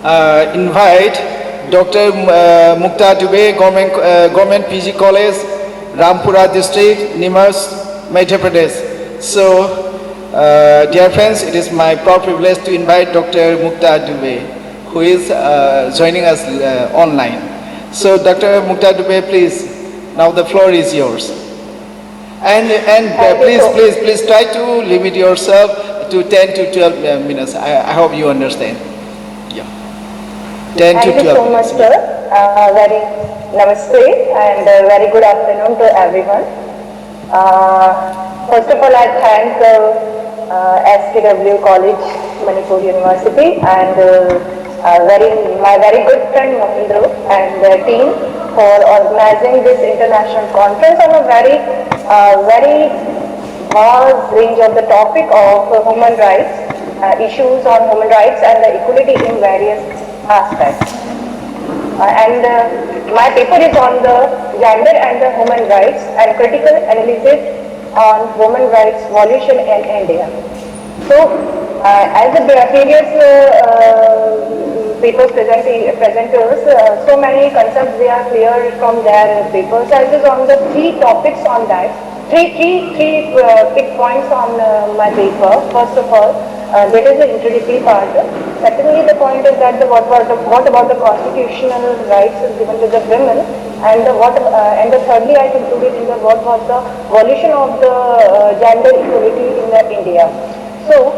invite Dr. Mukta Dubey, Government PG College, Rampura District, Neemuch, Madhya Pradesh. So, dear friends, it is my proud privilege to invite Dr. Mukta Dubey, who is joining us online. So, Dr. Mukta Dubey, please, now the floor is yours. And please try to limit yourself to 10 to 12 minutes. I hope you understand. Yeah. 10 to 12 minutes. Thank you so much, sir. Very namaste and very good afternoon to everyone. First of all, I thank SPW College, Manipur University, and my very good friend Mahindra and the team for organizing this international conference on a very vast range of the topic of human rights, issues on human rights and the equality in various aspects. My paper is on the gender and the human rights and critical analysis on human rights evolution in India. So, as the previous papers presenters, so many concepts they are clear from their papers. I was on the three topics on that. Three big points on my paper. First of all, that is the introductory part. Secondly, the point is that what about the constitutional rights given to the women, and the thirdly I concluded in the what was the evolution of the gender equality in India. So,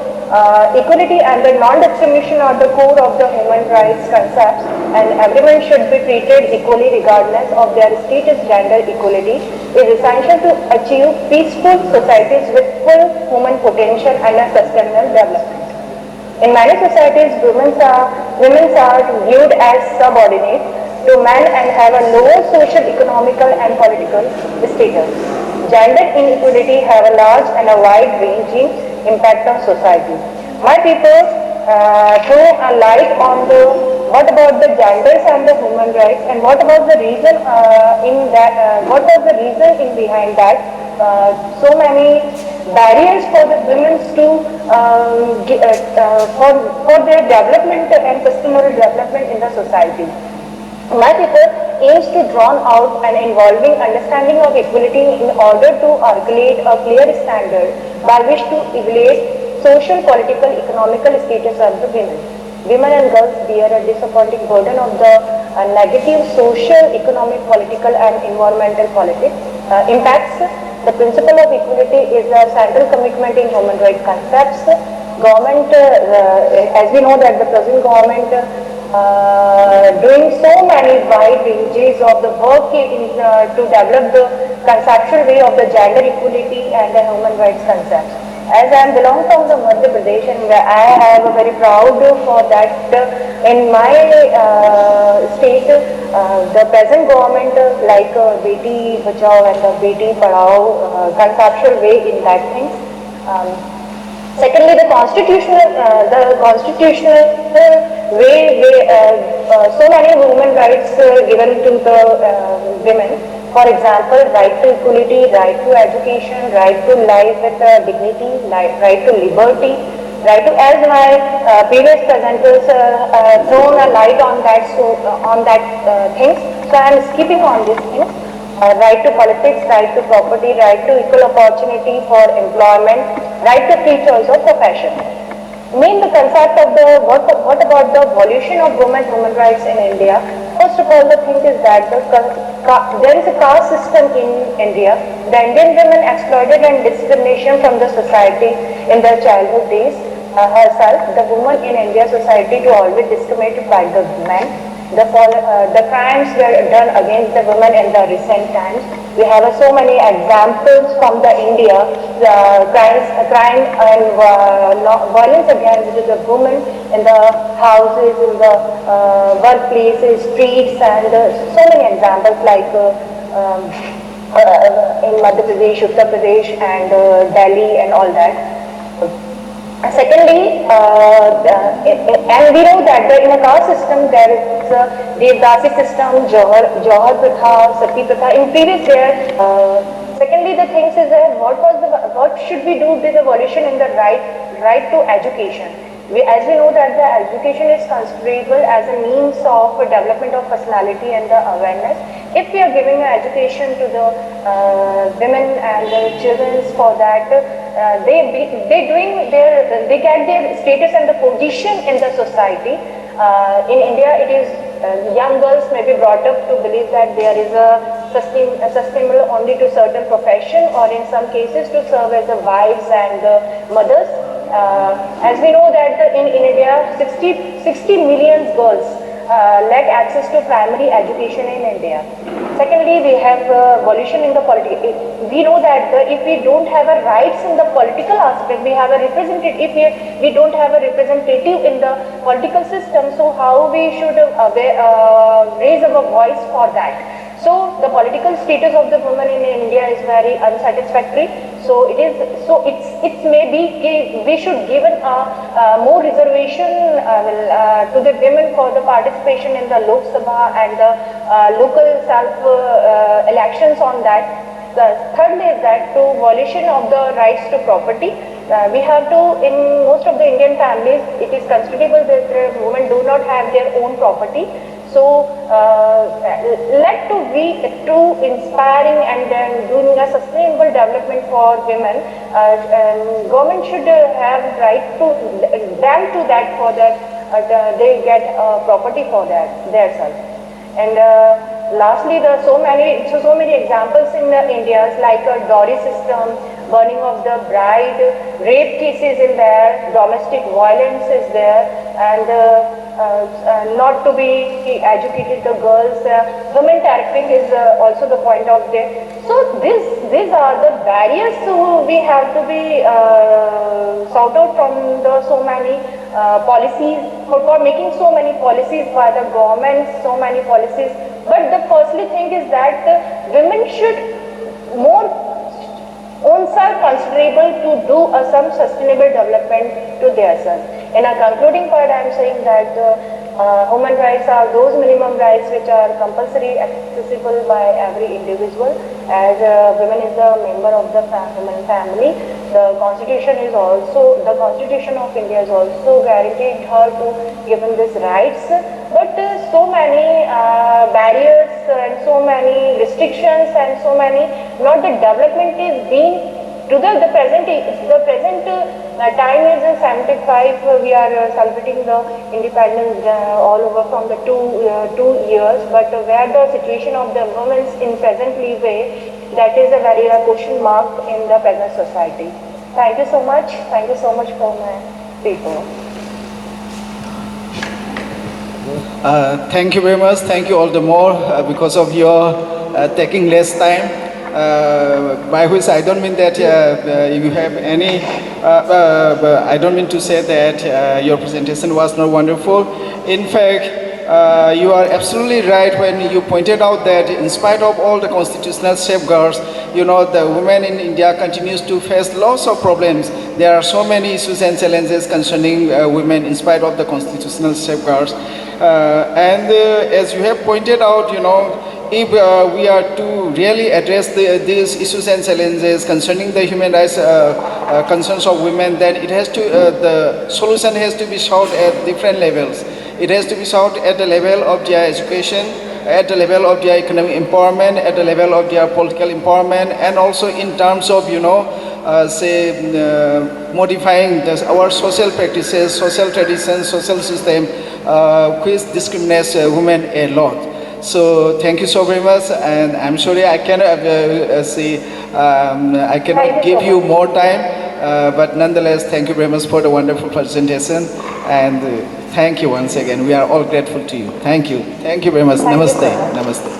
equality and the non-discrimination are the core of the human rights concepts, and everyone should be treated equally regardless of their status. Gender equality is essential to achieve peaceful societies with full human potential and a sustainable development. In many societies, women are viewed as subordinate to men and have a lower social, economical and political status. Gender inequality have a large and a wide-ranging impact on society. My paper throw a light on what about the genders and the human rights, and what about the reason in that. What was the reason in behind that? So many barriers for the women to for their development and sustainable development in the society. My paper aims to draw out an involving understanding of equality in order to articulate a clear standard by which to evaluate social, political, economical status of the women. Women and girls bear a disappointing burden of the negative social, economic, political and environmental impacts. The principle of equality is a central commitment in human rights concepts. Government, as we know that the present government doing so many wide ranges of the work to develop the conceptual way of the gender equality and the human rights concepts. As I belong from the Madhya Pradesh, and I have a very proud for that in my state, the present government like Beti Bachao and the Beti Padhao conceptual way in that thing. Secondly, the constitutional way, so many human rights given to the women. For example, right to equality, right to education, right to life with dignity, right to liberty, right to, as my previous presenters thrown a light on that, things. So I am skipping on these things. Right to politics, right to property, right to equal opportunity for employment, right to free choice of profession. Main the concept of the what about the evolution of human rights in India. First of all, the thing is that there is a caste system in India. The Indian women exploited and discrimination from the society in their childhood days. Herself, the woman in India society to always discriminated by the men. The crimes were done against the women in the recent times. We have so many examples from the India, crime and violence against the women in the houses, in the workplaces, streets, and so many examples like in Madhya Pradesh, Uttar Pradesh, and Delhi, and all that. Secondly, and we know that in a caste system there is a Devdasi system, Johar Pratha, Sati Pratha in previous year. Secondly, the things is that what should we do with evolution in the right to education? As we know that the education is considerable as a means of development of personality and the awareness. If we are giving an education to the women and the children for that, they get their status and the position in the society. In India, it is young girls may be brought up to believe that there is a sustainable only to certain profession, or in some cases to serve as the wives and the mothers. As we know that in India, 60 million girls lack access to primary education in India. Secondly, we have evolution in the politics. We know that if we don't have a rights in the political aspect, we have a representative. If we don't have a representative in the political system, so how we should raise our voice for that? So the political status of the women in India is very unsatisfactory. So it may be we should give more reservation to the women for the participation in the Lok Sabha and the local self elections on that. The third is that to violation of the rights to property. We have to, in most of the Indian families, it is considerable that women do not have their own property. So, let to be too inspiring and then doing a sustainable development for women. Government should have right to them to that for that they get property for that themselves. And lastly, there are so many examples in India, like a dowry system, burning of the bride, rape cases in there, domestic violence is there, and not to be educated the girls, women tariffing is also the point of there. So these are the barriers we have to be sought out from the so many policies, for making so many policies by the government, so many policies. But the firstly thing is that women should more own self considerable to do some sustainable development to their self. In a concluding part, I am saying that human rights are those minimum rights which are compulsory accessible by every individual. As women is a member of the human family, the Constitution of India is also guaranteed her to given these rights. But so many barriers and so many restrictions and so many, not the development is being to the present time is 75. We are celebrating the independence all over from the 2 years. But where the situation of the women in presently way, that is a very question mark in the present society. Thank you so much. Thank you so much for my people. Thank you very much. Thank you all the more because of your taking less time. By which I don't mean that you have any, I don't mean to say that your presentation was not wonderful. In fact, you are absolutely right when you pointed out that in spite of all the constitutional safeguards, you know, the women in India continues to face lots of problems. There are so many issues and challenges concerning women in spite of the constitutional safeguards. And as you have pointed out, you know, if we are to really address these issues and challenges concerning the human rights concerns of women, then it has to, the solution has to be sought at different levels. It has to be sought at the level of their education, at the level of their economic empowerment, at the level of their political empowerment, and also in terms of, you know, modifying our social practices, social traditions, social system, which discriminates women a lot. So thank you so very much, and I'm sorry I cannot I cannot give you more time, but nonetheless, thank you very much for the wonderful presentation, and thank you once again. We are all grateful to you. Thank you very much. Namaste. Namaste.